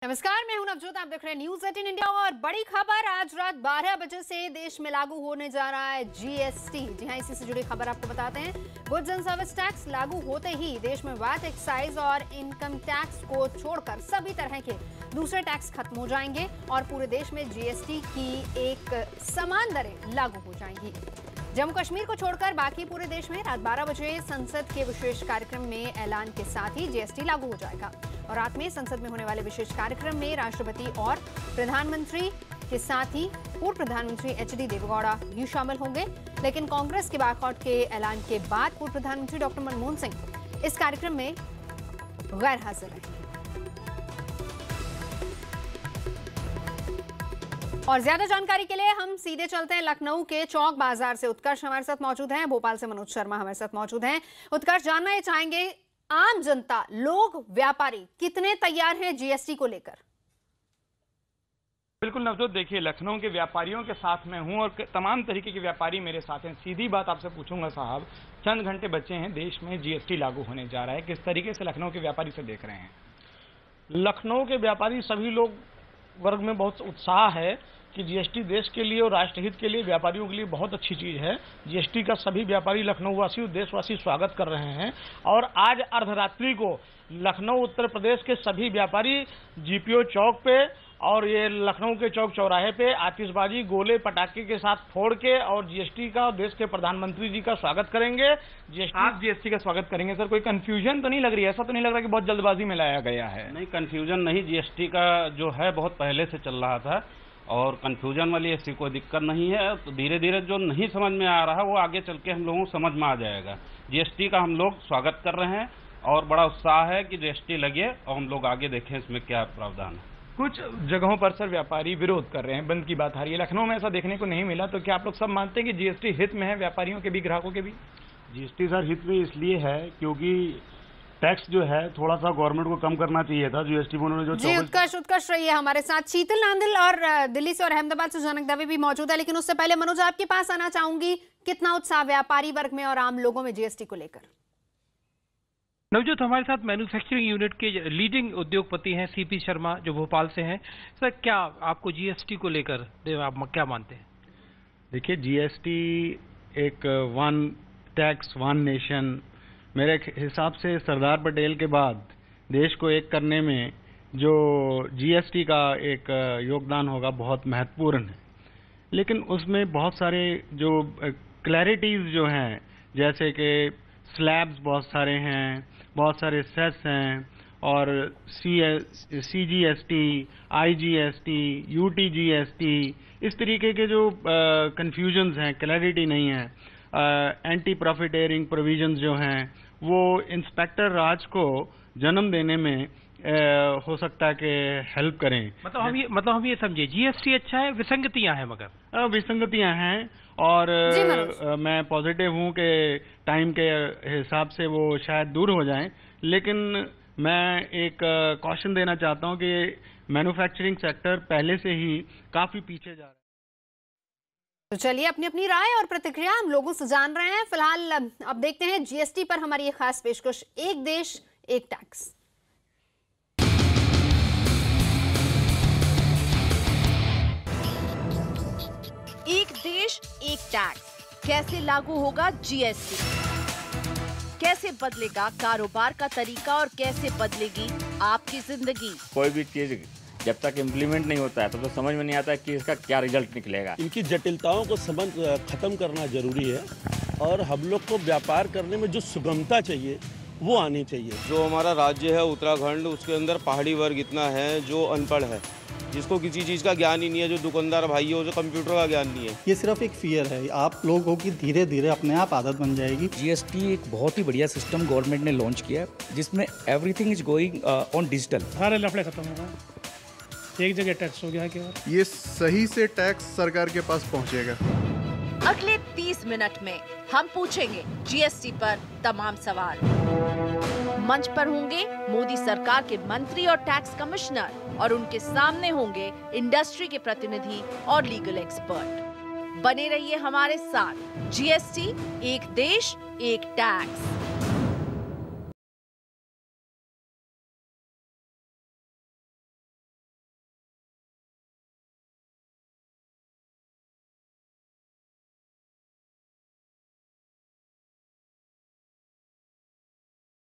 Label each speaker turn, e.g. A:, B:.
A: नमस्कार, मैं हूं नवजोत। आप देख रहे हैं न्यूज़ 18 इंडिया और बड़ी खबर, आज रात 12 बजे से देश में लागू होने जा रहा है जीएसटी। जी हां, इसी से जुड़ी खबर आपको बताते हैं। गुड्स एंड सर्विस टैक्स लागू होते ही देश में वैट, एक्साइज और इनकम टैक्स को छोड़कर सभी तरह के दूसरे टैक्स खत्म हो जाएंगे और पूरे देश में जीएसटी की एक समान दरें लागू हो जाएंगी। जम्मू कश्मीर को छोड़कर बाकी पूरे देश में रात 12 बजे संसद के विशेष कार्यक्रम में ऐलान के साथ ही जीएसटी लागू हो जाएगा। और रात में संसद में होने वाले विशेष कार्यक्रम में राष्ट्रपति और प्रधानमंत्री के साथ ही पूर्व प्रधानमंत्री एचडी देवेगौड़ा भी शामिल होंगे। लेकिन कांग्रेस के वॉकआउट के ऐलान के बाद पूर्व प्रधानमंत्री डॉक्टर मनमोहन सिंह इस कार्यक्रम में गैर हाजिर रहे। और ज्यादा जानकारी के लिए हम सीधे चलते हैं लखनऊ के चौक बाजार से। उत्कर्ष हमारे साथ मौजूद हैं, भोपाल से मनोज शर्मा हमारे साथ मौजूद हैं। उत्कर्ष, जानना ये चाहेंगे, आम जनता, लोग, व्यापारी कितने तैयार हैं जीएसटी को लेकर?
B: बिल्कुल नवजोत, देखिए लखनऊ के व्यापारियों के साथ मैं हूं और तमाम तरीके के व्यापारी मेरे साथ हैं। सीधी बात आपसे पूछूंगा साहब, चंद घंटे बचे हैं, देश में जीएसटी लागू होने जा रहा है, किस तरीके से लखनऊ के व्यापारी से देख रहे हैं?
C: लखनऊ के व्यापारी सभी लोग वर्ग में बहुत उत्साह है कि जीएसटी देश के लिए और राष्ट्रहित के लिए, व्यापारियों के लिए बहुत अच्छी चीज है। जीएसटी का सभी व्यापारी, लखनऊ वासी और देशवासी स्वागत कर रहे हैं। और आज अर्धरात्रि को लखनऊ उत्तर प्रदेश के सभी व्यापारी जीपीओ चौक पे और ये लखनऊ के चौक चौराहे पे आतिशबाजी, गोले, पटाखे के साथ फोड़ के और जीएसटी का, देश के प्रधानमंत्री जी का स्वागत करेंगे।
B: आप जीएसटी का स्वागत करेंगे सर? कोई कंफ्यूजन तो नहीं लग रही है? ऐसा तो नहीं लग रहा कि बहुत जल्दबाजी में लाया गया है?
C: नहीं, कंफ्यूजन नहीं, जीएसटी का जो है बहुत पहले से चल रहा था और कंफ्यूजन वाली ऐसी कोई दिक्कत नहीं है। तो धीरे धीरे जो नहीं समझ में आ रहा है वो आगे चल के हम लोगों को समझ में आ जाएगा। जीएसटी का हम लोग स्वागत कर रहे हैं और बड़ा उत्साह है कि जीएसटी लगे और हम लोग आगे देखें इसमें क्या प्रावधान है।
B: कुछ जगहों पर सर व्यापारी विरोध कर रहे हैं, बंद की बात आ रही है। लखनऊ में ऐसा देखने को नहीं मिला, तो क्या आप लोग सब मानते हैं कि जीएसटी हित में है, व्यापारियों के भी, ग्राहकों के भी?
D: जीएसटी सर हित में इसलिए है क्योंकि टैक्स जो है थोड़ा सा गवर्नमेंट को कम करना चाहिए था। जीएसटी में उन्होंने जो
A: जी, उत्कर्ष रही है हमारे साथ। शीतल नांदिल और दिल्ली से और अहमदाबाद से जनक दवे भी मौजूद है। लेकिन उससे पहले मनोज, आपके पास आना चाहूंगी, कितना उत्साह व्यापारी वर्ग में और आम लोगों में जीएसटी को लेकर?
E: नवजोत, हमारे साथ मैन्युफैक्चरिंग यूनिट के लीडिंग उद्योगपति हैं सीपी शर्मा, जो भोपाल से हैं। सर, क्या आपको जीएसटी को लेकर आप क्या मानते हैं?
D: देखिए, जीएसटी एक वन टैक्स वन नेशन, मेरे हिसाब से सरदार पटेल के बाद देश को एक करने में जो जीएसटी का एक योगदान होगा बहुत महत्वपूर्ण है। लेकिन उसमें बहुत सारे जो क्लैरिटीज जो हैं, जैसे कि स्लैब्स बहुत सारे हैं, बहुत सारे सेस हैं और सीजीएसटी, आईजीएसटी, यूटीजीएसटी, इस तरीके के जो कंफ्यूजन्स हैं, क्लैरिटी नहीं है। एंटी प्रॉफिटेरिंग प्रोविजंस जो हैं वो इंस्पेक्टर राज को जन्म देने में हो सकता है कि हेल्प करें।
E: मतलब हम ये समझे जीएसटी अच्छा है, विसंगतियां हैं, मगर
D: विसंगतियां हैं और मैं पॉजिटिव हूं कि टाइम के हिसाब से वो शायद दूर हो जाएं। लेकिन मैं एक कॉशन देना चाहता हूं कि मैन्युफैक्चरिंग सेक्टर पहले से ही काफी पीछे जा रहा है।
A: तो चलिए, अपनी अपनी राय और प्रतिक्रिया हम लोगों से जान रहे हैं। फिलहाल अब देखते हैं जीएसटी पर हमारी ये खास पेशकश, एक देश एक टैक्स।
F: एक देश एक टैक्स कैसे लागू होगा जीएसटी? कैसे बदलेगा कारोबार का तरीका और कैसे बदलेगी आपकी जिंदगी?
G: कोई भी चीज जब तक इम्प्लीमेंट नहीं होता है तो समझ में नहीं आता है कि इसका क्या रिजल्ट निकलेगा।
H: इनकी जटिलताओं को खत्म करना जरूरी है और हम लोग को व्यापार करने में जो सुगमता चाहिए वो आनी चाहिए।
I: जो हमारा राज्य है उत्तराखंड, उसके अंदर पहाड़ी वर्ग इतना है जो अनपढ़ है, जिसको किसी चीज़ का ज्ञान ही नहीं है, जो दुकानदार भाई हो, जो कंप्यूटर का ज्ञान नहीं है।
J: ये सिर्फ एक फियर है, आप लोगों की धीरे धीरे अपने आप आदत बन जाएगी।
K: जीएसटी एक बहुत ही बढ़िया सिस्टम गवर्नमेंट ने लॉन्च किया है जिसमें everything is going on digital.
L: सारे लफड़े खत्म हो गए, एक जगह टैक्स हो गया केवल।
M: ये सही से टैक्स सरकार के पास पहुंचेगा।
F: अगले 30 मिनट में हम पूछेंगे जीएसटी पर तमाम सवाल। मंच पर होंगे मोदी सरकार के मंत्री और टैक्स कमिश्नर और उनके सामने होंगे इंडस्ट्री के प्रतिनिधि और लीगल एक्सपर्ट। बने रहिए हमारे साथ। जीएसटी, एक देश एक टैक्स।